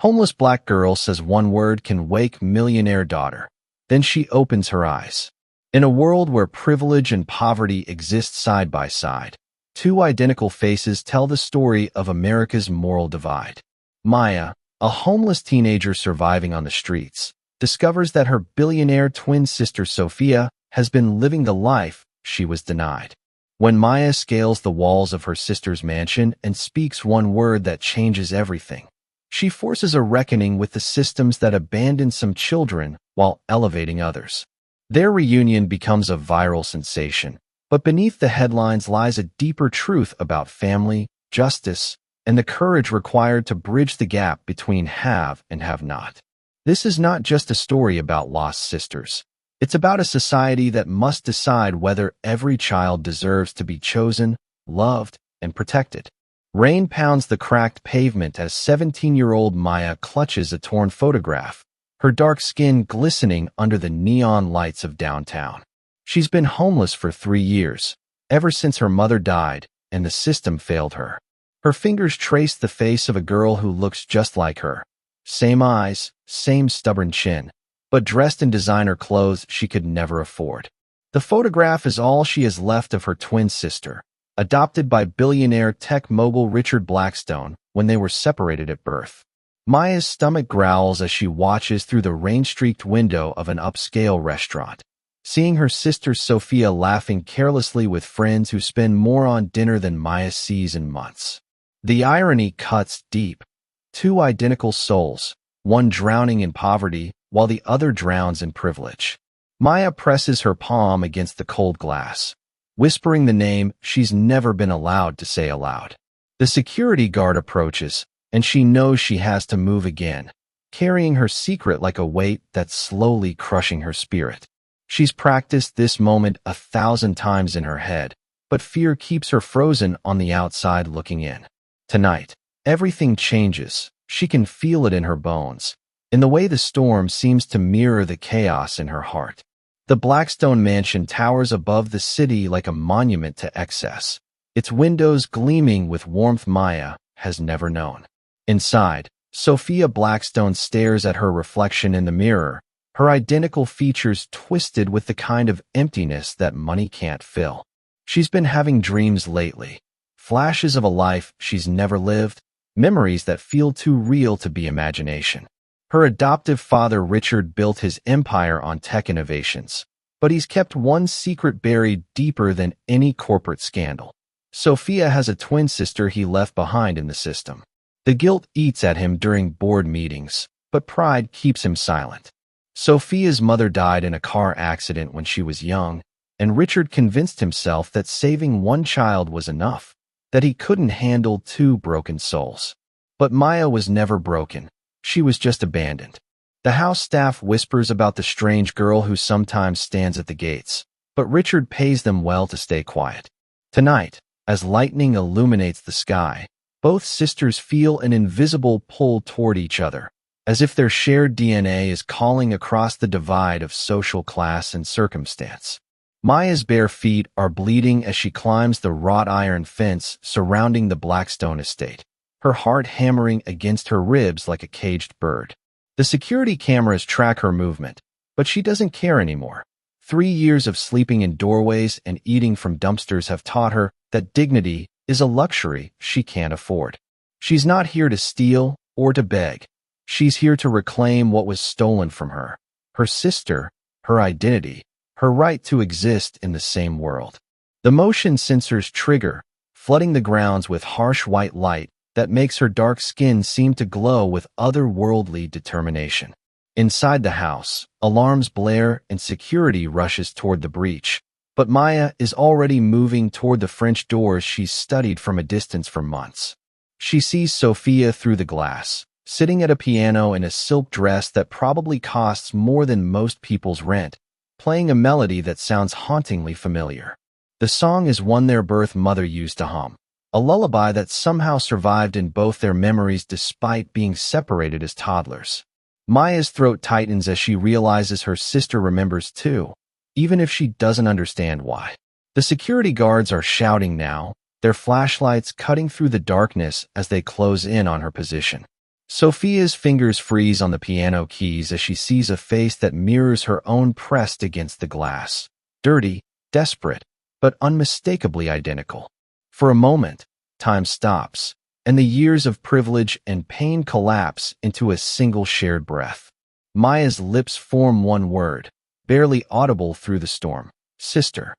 Homeless black girl says one word can wake millionaire daughter. Then she opens her eyes. In a world where privilege and poverty exist side by side, two identical faces tell the story of America's moral divide. Maya, a homeless teenager surviving on the streets, discovers that her billionaire twin sister Sophia has been living the life she was denied. When Maya scales the walls of her sister's mansion and speaks one word that changes everything, she forces a reckoning with the systems that abandon some children while elevating others. Their reunion becomes a viral sensation, but beneath the headlines lies a deeper truth about family, justice, and the courage required to bridge the gap between have and have not. This is not just a story about lost sisters. It's about a society that must decide whether every child deserves to be chosen, loved, and protected. Rain pounds the cracked pavement as 17-year-old Maya clutches a torn photograph, her dark skin glistening under the neon lights of downtown. She's been homeless for 3 years, ever since her mother died and the system failed her. Her fingers trace the face of a girl who looks just like her. Same eyes, same stubborn chin, but dressed in designer clothes she could never afford. The photograph is all she has left of her twin sister, adopted by billionaire tech mogul Richard Blackstone when they were separated at birth. Maya's stomach growls as she watches through the rain-streaked window of an upscale restaurant, seeing her sister Sophia laughing carelessly with friends who spend more on dinner than Maya sees in months. The irony cuts deep. Two identical souls, one drowning in poverty while the other drowns in privilege. Maya presses her palm against the cold glass, whispering the name she's never been allowed to say aloud. The security guard approaches, and she knows she has to move again, carrying her secret like a weight that's slowly crushing her spirit. She's practiced this moment 1,000 times in her head, but fear keeps her frozen on the outside looking in. Tonight, everything changes. She can feel it in her bones, in the way the storm seems to mirror the chaos in her heart. The Blackstone mansion towers above the city like a monument to excess, its windows gleaming with warmth Maya has never known. Inside, Sophia Blackstone stares at her reflection in the mirror, her identical features twisted with the kind of emptiness that money can't fill. She's been having dreams lately, flashes of a life she's never lived, memories that feel too real to be imagination. Her adoptive father Richard built his empire on tech innovations, but he's kept one secret buried deeper than any corporate scandal. Sophia has a twin sister he left behind in the system. The guilt eats at him during board meetings, but pride keeps him silent. Sophia's mother died in a car accident when she was young, and Richard convinced himself that saving one child was enough, that he couldn't handle two broken souls. But Maya was never broken. She was just abandoned. The house staff whispers about the strange girl who sometimes stands at the gates, but Richard pays them well to stay quiet. Tonight, as lightning illuminates the sky, both sisters feel an invisible pull toward each other, as if their shared DNA is calling across the divide of social class and circumstance. Maya's bare feet are bleeding as she climbs the wrought iron fence surrounding the Blackstone estate, her heart hammering against her ribs like a caged bird. The security cameras track her movement, but she doesn't care anymore. 3 years of sleeping in doorways and eating from dumpsters have taught her that dignity is a luxury she can't afford. She's not here to steal or to beg. She's here to reclaim what was stolen from her: her sister, her identity, her right to exist in the same world. The motion sensors trigger, flooding the grounds with harsh white light that makes her dark skin seem to glow with otherworldly determination. Inside the house, alarms blare and security rushes toward the breach, but Maya is already moving toward the French doors she's studied from a distance for months. She sees Sophia through the glass, sitting at a piano in a silk dress that probably costs more than most people's rent, playing a melody that sounds hauntingly familiar. The song is one their birth mother used to hum, a lullaby that somehow survived in both their memories despite being separated as toddlers. Maya's throat tightens as she realizes her sister remembers too, even if she doesn't understand why. The security guards are shouting now, their flashlights cutting through the darkness as they close in on her position. Sophia's fingers freeze on the piano keys as she sees a face that mirrors her own pressed against the glass. Dirty, desperate, but unmistakably identical. For a moment, time stops, and the years of privilege and pain collapse into a single shared breath. Maya's lips form one word, barely audible through the storm. Sister.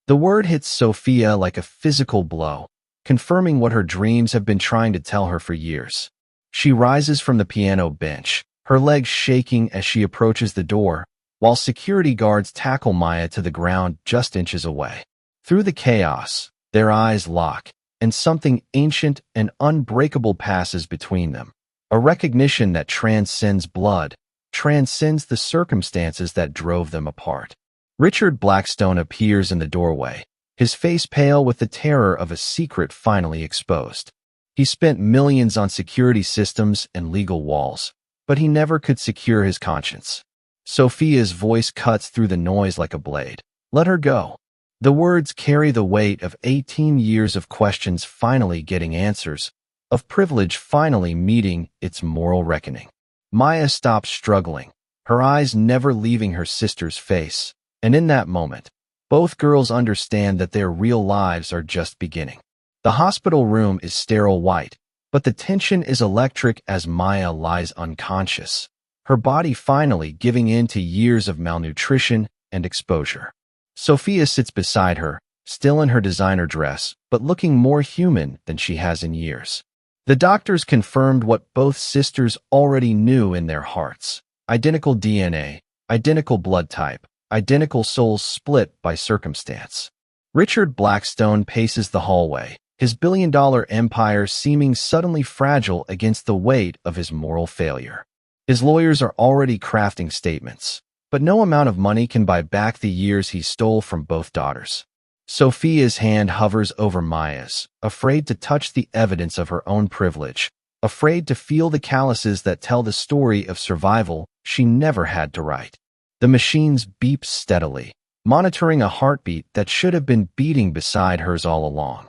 The word hits Sophia like a physical blow, confirming what her dreams have been trying to tell her for years. She rises from the piano bench, her legs shaking as she approaches the door, while security guards tackle Maya to the ground just inches away. Through the chaos, their eyes lock, and something ancient and unbreakable passes between them. A recognition that transcends blood, transcends the circumstances that drove them apart. Richard Blackstone appears in the doorway, his face pale with the terror of a secret finally exposed. He spent millions on security systems and legal walls, but he never could secure his conscience. Sophia's voice cuts through the noise like a blade. Let her go. The words carry the weight of 18 years of questions finally getting answers, of privilege finally meeting its moral reckoning. Maya stops struggling, her eyes never leaving her sister's face, and in that moment, both girls understand that their real lives are just beginning. The hospital room is sterile white, but the tension is electric as Maya lies unconscious, her body finally giving in to years of malnutrition and exposure. Sophia sits beside her, still in her designer dress, but looking more human than she has in years. The doctors confirmed what both sisters already knew in their hearts. Identical DNA, identical blood type, identical souls split by circumstance. Richard Blackstone paces the hallway, his billion-dollar empire seeming suddenly fragile against the weight of his moral failure. His lawyers are already crafting statements, but no amount of money can buy back the years he stole from both daughters. Sophia's hand hovers over Maya's, afraid to touch the evidence of her own privilege, afraid to feel the calluses that tell the story of survival she never had to write. The machines beep steadily, monitoring a heartbeat that should have been beating beside hers all along.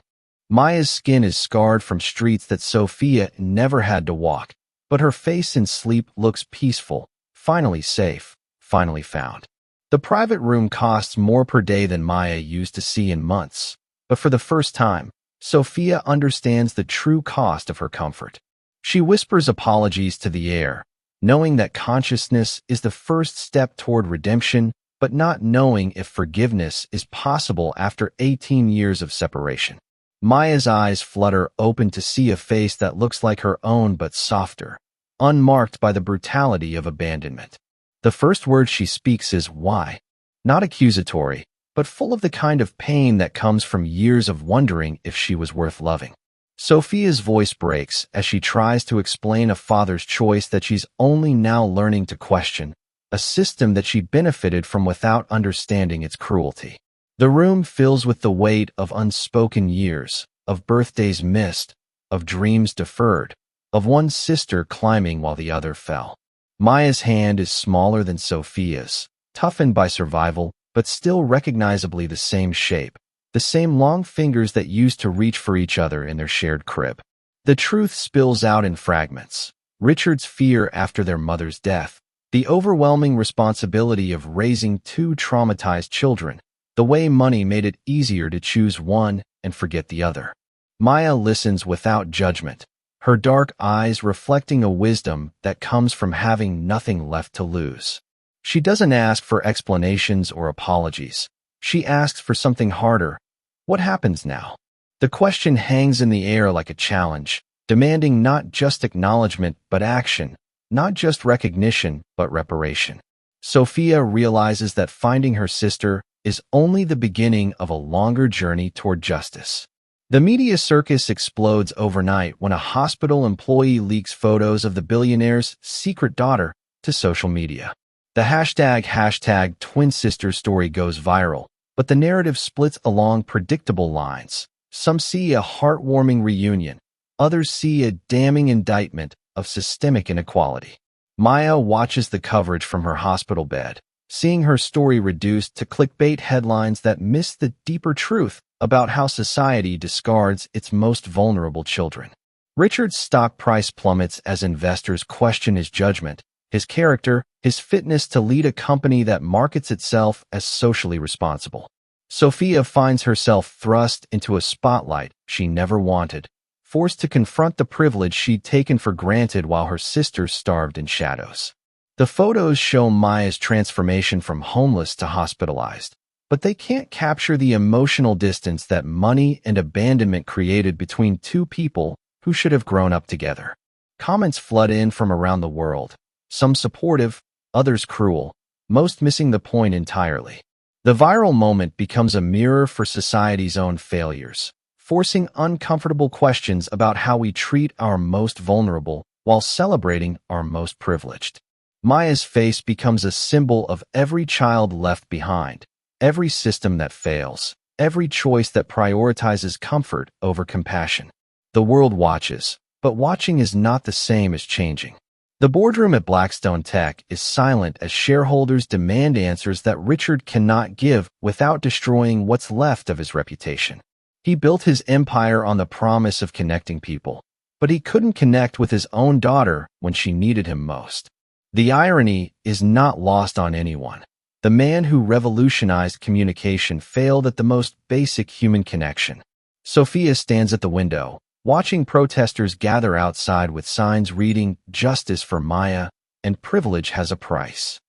Maya's skin is scarred from streets that Sophia never had to walk, but her face in sleep looks peaceful, finally safe, finally found. The private room costs more per day than Maya used to see in months, but for the first time, Sophia understands the true cost of her comfort. She whispers apologies to the air, knowing that consciousness is the first step toward redemption, but not knowing if forgiveness is possible after 18 years of separation. Maya's eyes flutter open to see a face that looks like her own but softer, unmarked by the brutality of abandonment. The first word she speaks is why, not accusatory, but full of the kind of pain that comes from years of wondering if she was worth loving. Sophia's voice breaks as she tries to explain a father's choice that she's only now learning to question, a system that she benefited from without understanding its cruelty. The room fills with the weight of unspoken years, of birthdays missed, of dreams deferred, of one sister climbing while the other fell. Maya's hand is smaller than Sophia's, toughened by survival, but still recognizably the same shape, the same long fingers that used to reach for each other in their shared crib. The truth spills out in fragments. Richard's fear after their mother's death, the overwhelming responsibility of raising two traumatized children, the way money made it easier to choose one and forget the other. Maya listens without judgment, her dark eyes reflecting a wisdom that comes from having nothing left to lose. She doesn't ask for explanations or apologies. She asks for something harder. What happens now? The question hangs in the air like a challenge, demanding not just acknowledgement but action, not just recognition but reparation. Sophia realizes that finding her sister is only the beginning of a longer journey toward justice. The media circus explodes overnight when a hospital employee leaks photos of the billionaire's secret daughter to social media. The hashtag twin sister story goes viral, but the narrative splits along predictable lines. Some see a heartwarming reunion, others see a damning indictment of systemic inequality. Maya watches the coverage from her hospital bed, seeing her story reduced to clickbait headlines that miss the deeper truth about how society discards its most vulnerable children. Richard's stock price plummets as investors question his judgment, his character, his fitness to lead a company that markets itself as socially responsible. Sophia finds herself thrust into a spotlight she never wanted, forced to confront the privilege she'd taken for granted while her sisters starved in shadows. The photos show Maya's transformation from homeless to hospitalized, but they can't capture the emotional distance that money and abandonment created between two people who should have grown up together. Comments flood in from around the world, some supportive, others cruel, most missing the point entirely. The viral moment becomes a mirror for society's own failures, forcing uncomfortable questions about how we treat our most vulnerable while celebrating our most privileged. Maya's face becomes a symbol of every child left behind, every system that fails, every choice that prioritizes comfort over compassion. The world watches, but watching is not the same as changing. The boardroom at Blackstone Tech is silent as shareholders demand answers that Richard cannot give without destroying what's left of his reputation. He built his empire on the promise of connecting people, but he couldn't connect with his own daughter when she needed him most. The irony is not lost on anyone. The man who revolutionized communication failed at the most basic human connection. Sophia stands at the window, watching protesters gather outside with signs reading "Justice for Maya" and "Privilege has a price."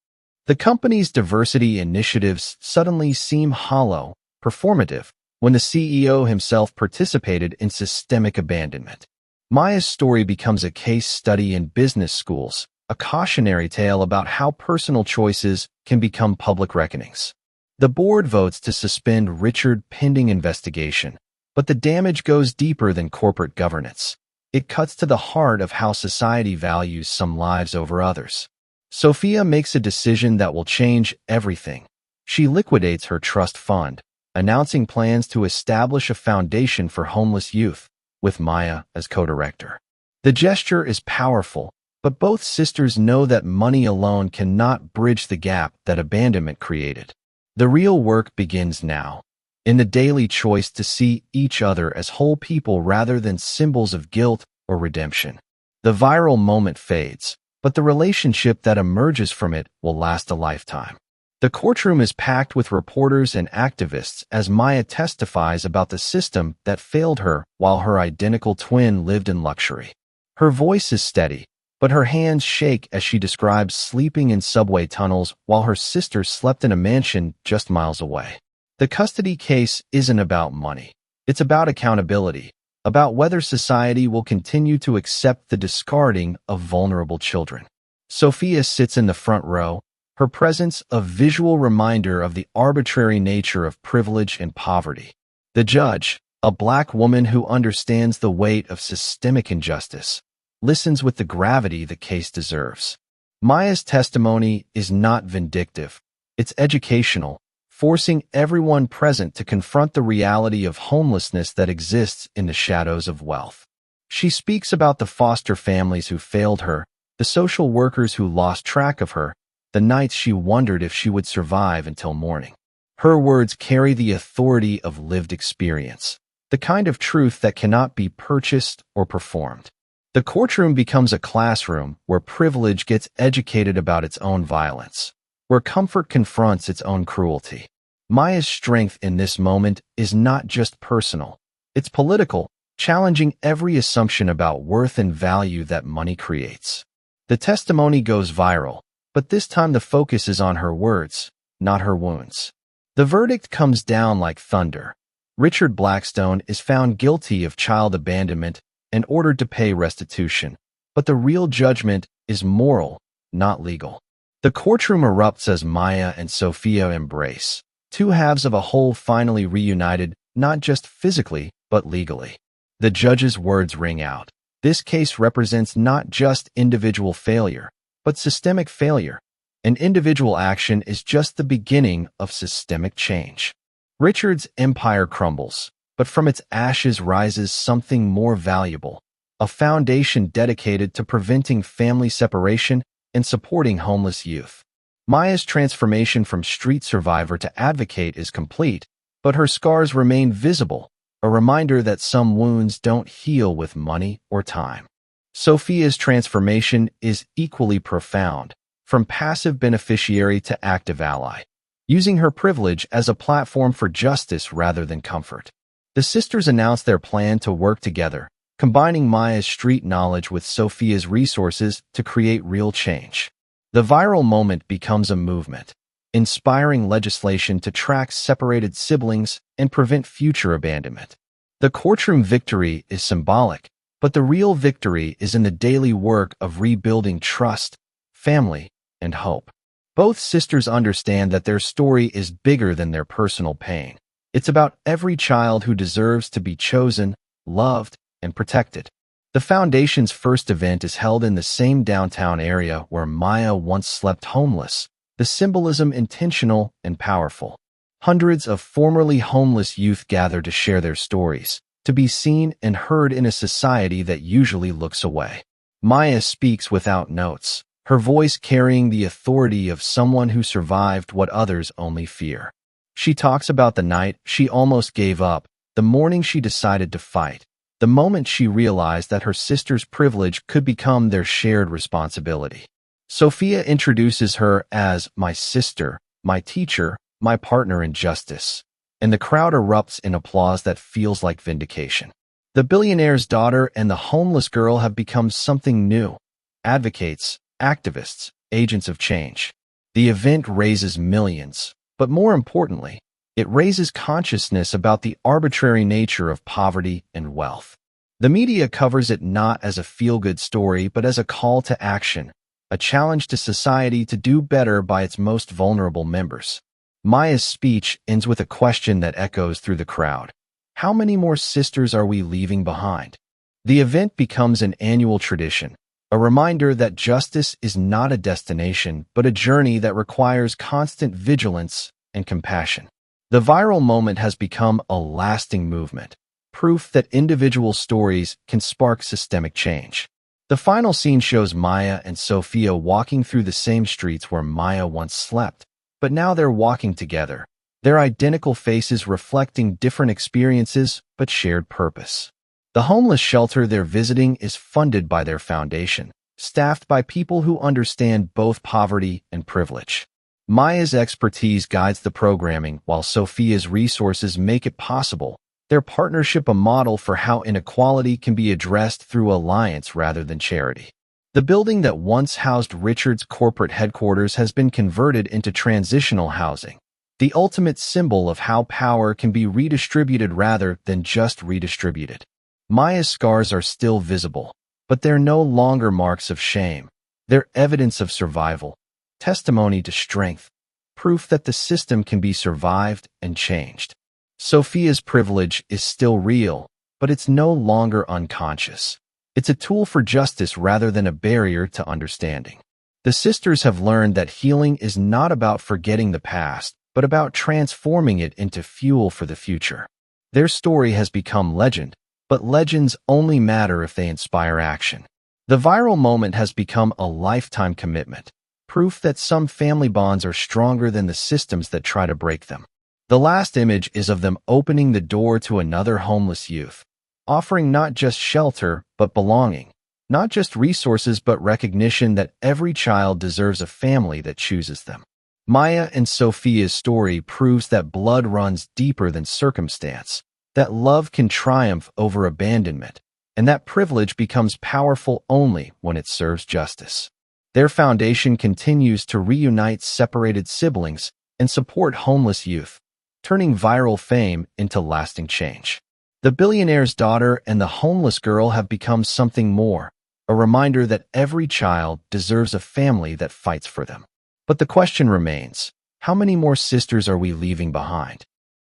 The company's diversity initiatives suddenly seem hollow, performative, when the CEO himself participated in systemic abandonment. Maya's story becomes a case study in business schools, a cautionary tale about how personal choices can become public reckonings. The board votes to suspend Richard pending investigation, but the damage goes deeper than corporate governance. It cuts to the heart of how society values some lives over others. Sophia makes a decision that will change everything. She liquidates her trust fund, announcing plans to establish a foundation for homeless youth, with Maya as co-director. The gesture is powerful, but both sisters know that money alone cannot bridge the gap that abandonment created. The real work begins now, in the daily choice to see each other as whole people rather than symbols of guilt or redemption. The viral moment fades, but the relationship that emerges from it will last a lifetime. The courtroom is packed with reporters and activists as Maya testifies about the system that failed her while her identical twin lived in luxury. Her voice is steady, but her hands shake as she describes sleeping in subway tunnels while her sister slept in a mansion just miles away. The custody case isn't about money. It's about accountability, about whether society will continue to accept the discarding of vulnerable children. Sophia sits in the front row, her presence a visual reminder of the arbitrary nature of privilege and poverty. The judge, a Black woman who understands the weight of systemic injustice, listens with the gravity the case deserves. Maya's testimony is not vindictive. It's educational, forcing everyone present to confront the reality of homelessness that exists in the shadows of wealth. She speaks about the foster families who failed her, the social workers who lost track of her, the nights she wondered if she would survive until morning. Her words carry the authority of lived experience, the kind of truth that cannot be purchased or performed. The courtroom becomes a classroom where privilege gets educated about its own violence, where comfort confronts its own cruelty. Maya's strength in this moment is not just personal. It's political, challenging every assumption about worth and value that money creates. The testimony goes viral, but this time the focus is on her words, not her wounds. The verdict comes down like thunder. Richard Blackstone is found guilty of child abandonment and ordered to pay restitution, but the real judgment is moral, not legal. The courtroom erupts as Maya and Sophia embrace, two halves of a whole finally reunited, not just physically, but legally. The judge's words ring out. This case represents not just individual failure, but systemic failure. And individual action is just the beginning of systemic change. Richard's empire crumbles, but from its ashes rises something more valuable, a foundation dedicated to preventing family separation and supporting homeless youth. Maya's transformation from street survivor to advocate is complete, but her scars remain visible, a reminder that some wounds don't heal with money or time. Sophia's transformation is equally profound, from passive beneficiary to active ally, using her privilege as a platform for justice rather than comfort. The sisters announce their plan to work together, combining Maya's street knowledge with Sophia's resources to create real change. The viral moment becomes a movement, inspiring legislation to track separated siblings and prevent future abandonment. The courtroom victory is symbolic, but the real victory is in the daily work of rebuilding trust, family, and hope. Both sisters understand that their story is bigger than their personal pain. It's about every child who deserves to be chosen, loved, and protected. The Foundation's first event is held in the same downtown area where Maya once slept homeless, the symbolism intentional and powerful. Hundreds of formerly homeless youth gather to share their stories, to be seen and heard in a society that usually looks away. Maya speaks without notes, her voice carrying the authority of someone who survived what others only fear. She talks about the night she almost gave up, the morning she decided to fight, the moment she realized that her sister's privilege could become their shared responsibility. Sophia introduces her as my sister, my teacher, my partner in justice, and the crowd erupts in applause that feels like vindication. The billionaire's daughter and the homeless girl have become something new: advocates, activists, agents of change. The event raises millions, but more importantly, it raises consciousness about the arbitrary nature of poverty and wealth. The media covers it not as a feel-good story, but as a call to action, a challenge to society to do better by its most vulnerable members. Maya's speech ends with a question that echoes through the crowd. How many more sisters are we leaving behind? The event becomes an annual tradition, a reminder that justice is not a destination, but a journey that requires constant vigilance and compassion. The viral moment has become a lasting movement, proof that individual stories can spark systemic change. The final scene shows Maya and Sophia walking through the same streets where Maya once slept, but now they're walking together, their identical faces reflecting different experiences but shared purpose. The homeless shelter they're visiting is funded by their foundation, staffed by people who understand both poverty and privilege. Maya's expertise guides the programming, while Sophia's resources make it possible, their partnership a model for how inequality can be addressed through alliance rather than charity. The building that once housed Richard's corporate headquarters has been converted into transitional housing, the ultimate symbol of how power can be redistributed rather than just redistributed. Maya's scars are still visible, but they're no longer marks of shame. They're evidence of survival, testimony to strength, proof that the system can be survived and changed. Sophia's privilege is still real, but it's no longer unconscious. It's a tool for justice rather than a barrier to understanding. The sisters have learned that healing is not about forgetting the past, but about transforming it into fuel for the future. Their story has become legend, but legends only matter if they inspire action. The viral moment has become a lifetime commitment, proof that some family bonds are stronger than the systems that try to break them. The last image is of them opening the door to another homeless youth, offering not just shelter, but belonging, not just resources, but recognition that every child deserves a family that chooses them. Maya and Sophia's story proves that blood runs deeper than circumstance, that love can triumph over abandonment, and that privilege becomes powerful only when it serves justice. Their foundation continues to reunite separated siblings and support homeless youth, turning viral fame into lasting change. The billionaire's daughter and the homeless girl have become something more, a reminder that every child deserves a family that fights for them. But the question remains, how many more sisters are we leaving behind?